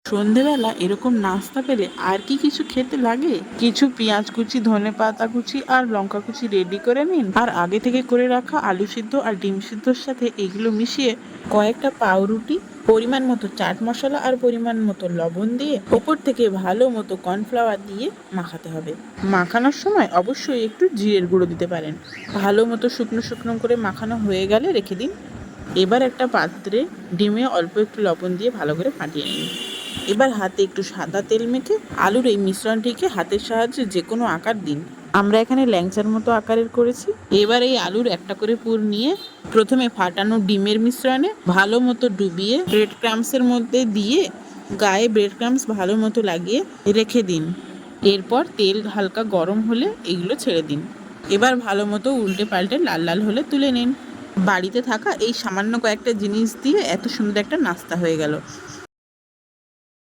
সন্ধেবেলা এরকম নাস্তা পেলে আর কি কিছু খেতে লাগে? কিছু পেঁয়াজ কুচি, ধনে পাতা কুচি আর লঙ্কা কুচি রেডি করে নিন, আর আগে থেকে করে রাখা আলু সিদ্ধ আর ডিম সিদ্ধর সাথে এগুলো মিশিয়ে কয়েকটা পাউরুটি, পরিমাণ মতো চাট মশলা আর পরিমাণ মতো লবণ দিয়ে ওপর থেকে ভালো মতো কর্নফ্লাওয়ার দিয়ে মাখাতে হবে। মাখানোর সময় অবশ্যই একটু জিরের গুঁড়ো দিতে পারেন। ভালো মতো শুকনো শুকনো করে মাখানো হয়ে গেলে রেখে দিন। এবার একটা পাত্রে ডিমে অল্প একটু লবণ দিয়ে ভালো করে ফাটিয়ে নিন। এবার হাতে একটু সাদা তেল মেখে আলুর এই মিশ্রণটিকে হাতের সাহায্যে যে কোনো আকার দিন। আমরা এখানে ল্যাংচার মতো আকারের করেছি। এবার এই আলুর একটা করে পুর নিয়ে প্রথমে ফাটানো ডিমের মিশ্রণে ভালো মতো ডুবিয়ে ব্রেড ক্রাম্বসের মধ্যে দিয়ে গায়ে ব্রেড ক্রাম্বস ভালো মতো লাগিয়ে রেখে দিন। এরপর তেল হালকা গরম হলে এগুলো ছেড়ে দিন। এবার ভালো মতো উল্টে পাল্টে লাল লাল হলে তুলে নিন। বাড়িতে থাকা এই সামান্য কয়েকটা জিনিস দিয়ে এত সুন্দর একটা নাস্তা হয়ে গেল।